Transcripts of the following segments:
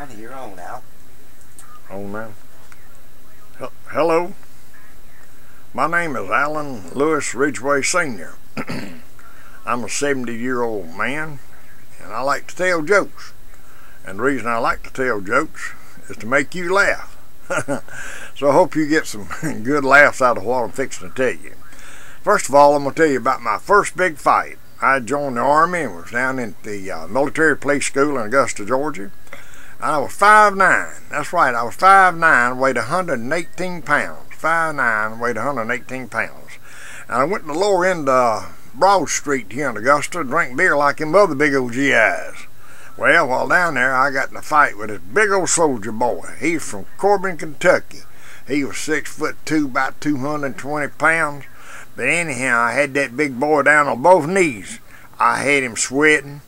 Allan, you're on now. On now. Hello. My name is Allan Lewis Ridgeway Sr. I'm a 70-year-old man, and I like to tell jokes. And the reason I like to tell jokes is to make you laugh. So I hope you get some good laughs out of what I'm fixing to tell you. First of all, I'm going to tell you about my first big fight. I joined the Army and was down in the military police school in Augusta, Georgia. I was 5'9". That's right, I was 5'9", weighed 118 pounds. 5'9", weighed 118 pounds. And I went to the lower end of Broad Street here in Augusta, drank beer like them other big old GIs. Well, while down there, I got in a fight with this big old soldier boy. He's from Corbin, Kentucky. He was 6'2", about 220 pounds. But anyhow, I had that big boy down on both knees. I had him sweating.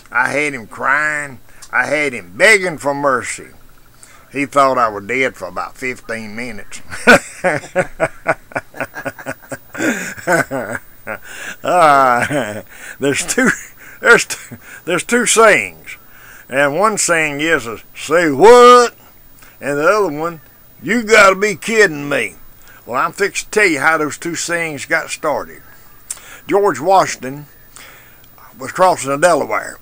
I had him crying. I had him begging for mercy. He thought I was dead for about 15 minutes. There's two sayings. And one saying is, say what? And the other one, you gotta be kidding me. Well, I'm fixing to tell you how those two sayings got started. George Washington was crossing the Delaware,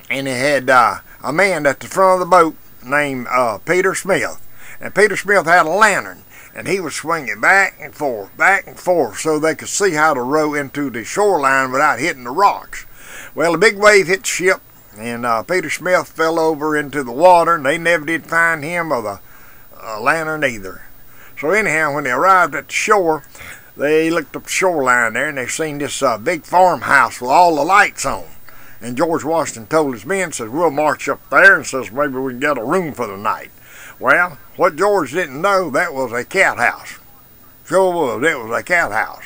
and he had a man at the front of the boat named Peter Smith. And Peter Smith had a lantern, and he was swinging back and forth, so they could see how to row into the shoreline without hitting the rocks. Well, a big wave hit the ship, and Peter Smith fell over into the water, and they never did find him or the lantern either. So anyhow, when they arrived at the shore, they looked up the shoreline there, and they seen this big farmhouse with all the lights on. And George Washington told his men, says, we'll march up there, and says, maybe we can get a room for the night. Well, what George didn't know, that was a cat house. Sure was, it was a cat house.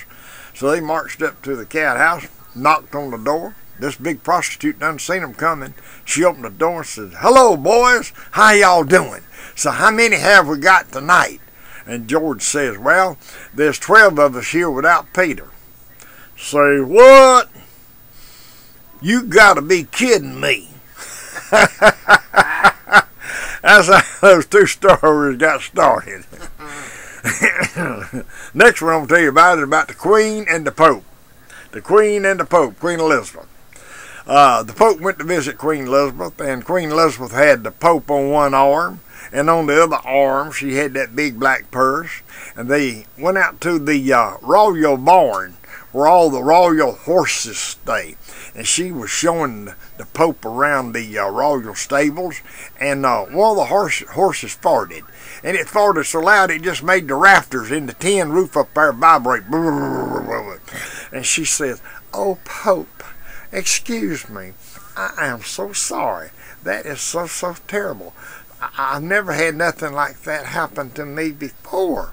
So they marched up to the cat house, knocked on the door. This big prostitute done seen them coming. She opened the door and said, hello, boys, how y'all doing? So how many have we got tonight? And George says, well, there's 12 of us here without Peter. Say what? You gotta be kidding me. That's how those two stories got started. Next one I'm going to tell you about is about the Queen and the Pope. The Queen and the Pope, Queen Elizabeth. The Pope went to visit Queen Elizabeth, and Queen Elizabeth had the Pope on one arm, and on the other arm she had that big black purse. And they went out to the royal barn where all the royal horses stay. And she was showing the Pope around the royal stables, and one of the horses farted. And it farted so loud it just made the rafters in the tin roof up there vibrate. And she says, oh, Pope, excuse me, I am so sorry. That is so terrible. I've never had nothing like that happen to me before.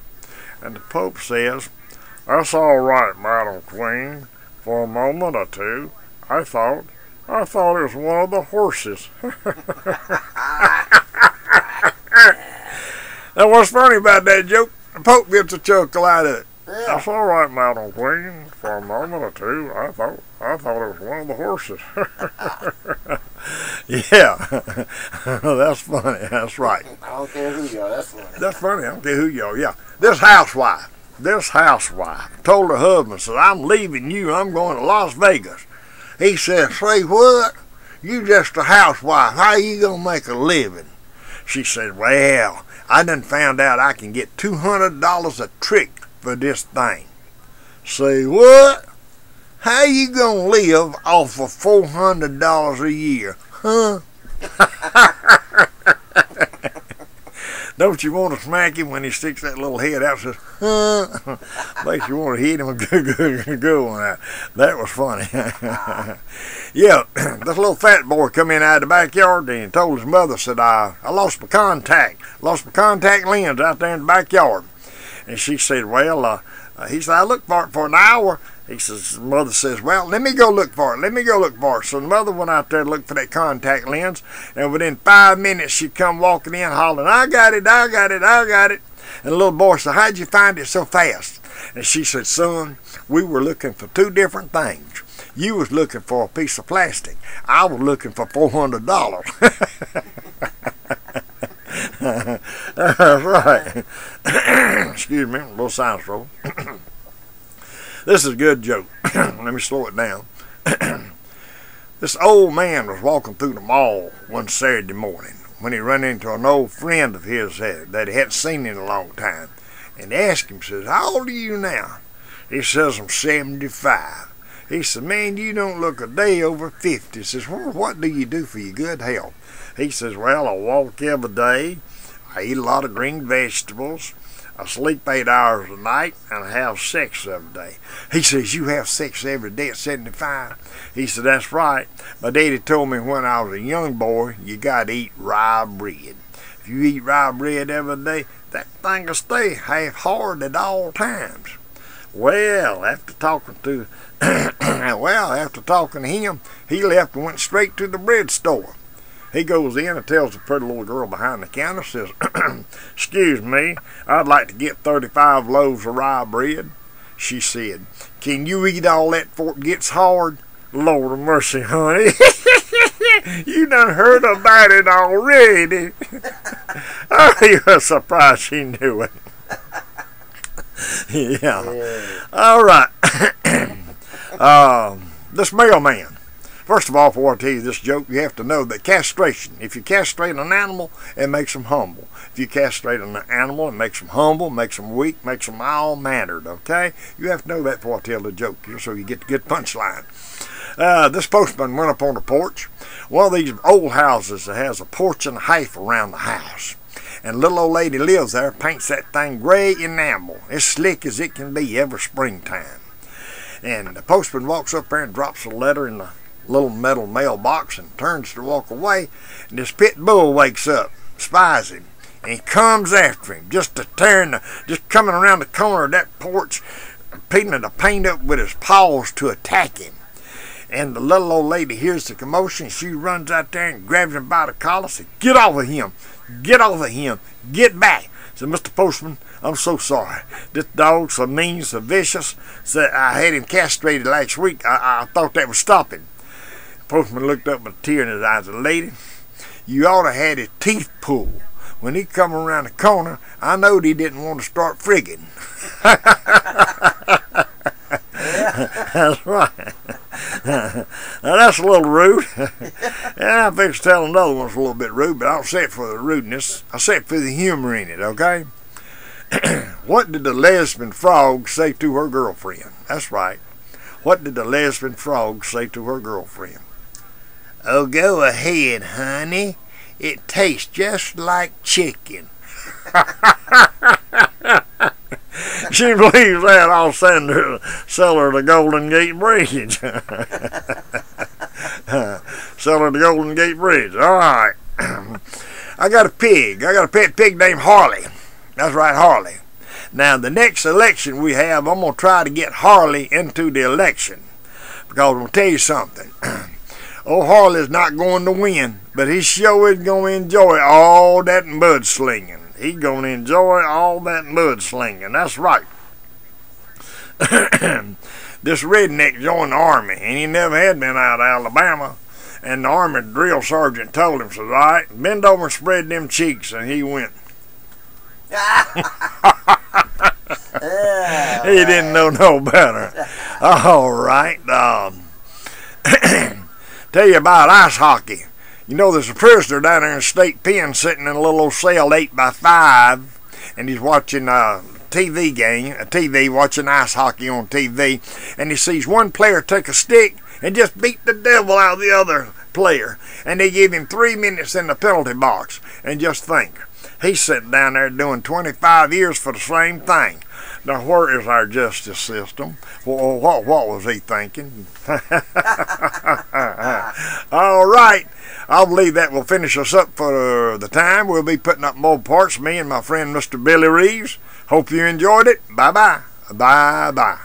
And the Pope says, that's all right, Madam Queen. For a moment or two, I thought it was one of the horses. Now, what's funny about that joke? The Pope gets a chuckle out of it. Yeah. That's all right, Madam Queen. For a moment or two, I thought it was one of the horses. Yeah, that's funny. That's right. I don't care who you are. That's funny. That's funny. I don't care who you are. Yeah, this housewife told her husband, said, I'm leaving you. I'm going to Las Vegas. He said, say what? You just a housewife. How you going to make a living? She said, well, I done found out I can get $200 a trick for this thing. Say what? How you going to live off of $400 a year? Huh? Don't you want to smack him when he sticks that little head out and says, huh? Makes you want to hit him a good one. That was funny. Yeah, this little fat boy come in out of the backyard and told his mother, said, I lost my contact lens out there in the backyard. And she said, well, he said, I looked for it for an hour. He says, mother says, well, let me go look for it. So the mother went out there to look for that contact lens, and within 5 minutes she come walking in hollering, I got it. And the little boy said, how'd you find it so fast? And she said, son, we were looking for two different things. You was looking for a piece of plastic. I was looking for $400. That's right. Excuse me, a little sinus trouble. This is a good joke. Let me slow it down. This old man was walking through the mall one Saturday morning when he run into an old friend of his that he hadn't seen in a long time. And asked him, says, "How old are you now?" He says, "I'm 75. He said, "Man, you don't look a day over 50. He says, "Well, what do you do for your good health?" He says, "Well, I walk every day. I eat a lot of green vegetables. I sleep 8 hours a night, and I have sex every day." He says, "You have sex every day at 75? He said, "That's right. My daddy told me when I was a young boy, you got to eat rye bread. If you eat rye bread every day, that thing will stay half hard at all times." Well, after talking to him, he left and went straight to the bread store. He goes in and tells the pretty little girl behind the counter, says, "Excuse me, I'd like to get 35 loaves of rye bread." She said, "Can you eat all that before it gets hard?" "Lord of mercy, honey. You done heard about it already." Oh, you were surprised she knew it. Yeah. All right. This mailman. First of all, before I tell you this joke, you have to know that castration, if you castrate an animal, it makes them humble. If you castrate an animal, it makes them humble, makes them weak, makes them all-mannered, okay? You have to know that before I tell the joke here, so you get the good punchline. This postman went up on the porch. One of these old houses that has a porch and a half around the house. And a little old lady lives there, paints that thing gray enamel, as slick as it can be every springtime. And the postman walks up there and drops a letter in the little metal mailbox and turns to walk away, and this pit bull wakes up, spies him, and he comes after him, just coming around the corner of that porch, peeling the paint up with his paws to attack him. And the little old lady hears the commotion. She runs out there and grabs him by the collar, says, "Get off of him! Get off of him! Get back!" Said, "Mr. Postman, I'm so sorry. This dog's so mean, so vicious. Said I had him castrated last week. I thought that would stop him." The postman looked up with a tear in his eyes and said, "Lady, you ought to have had his teeth pulled. When he come around the corner, I knowed he didn't want to start frigging." That's right. Now that's a little rude. And I fix to tell another one's a little bit rude, but I don't say it for the rudeness. I say it for the humor in it, okay? What did the lesbian frog say to her girlfriend? That's right. What did the lesbian frog say to her girlfriend? "Oh, go ahead, honey. It tastes just like chicken." She believes that. I'll sell her the Golden Gate Bridge. Sell her the Golden Gate Bridge. All right. I got a pig. I got a pet pig named Harley. That's right, Harley. Now, the next election we have, I'm going to try to get Harley into the election. Because I'm going to tell you something. Old Harley's not going to win, but he sure is going to enjoy all that mudslinging. He's going to enjoy all that mudslinging. That's right. This redneck joined the Army, and he never had been out of Alabama. And the Army drill sergeant told him, says, "All right, bend over and spread them cheeks." And he went. He didn't know no better. All right. Tell you about ice hockey. You know, there's a prisoner down there in the state pen sitting in a little old cell 8x5, and he's watching a TV, watching ice hockey on TV, and he sees one player take a stick and just beat the devil out of the other player, and they give him 3 minutes in the penalty box. And just think, he's sitting down there doing 25 years for the same thing. Now, where is our justice system? Well, what was he thinking? All right. I believe that will finish us up for the time. We'll be putting up more parts, me and my friend Mr. Billy Reeves. Hope you enjoyed it. Bye-bye. Bye-bye.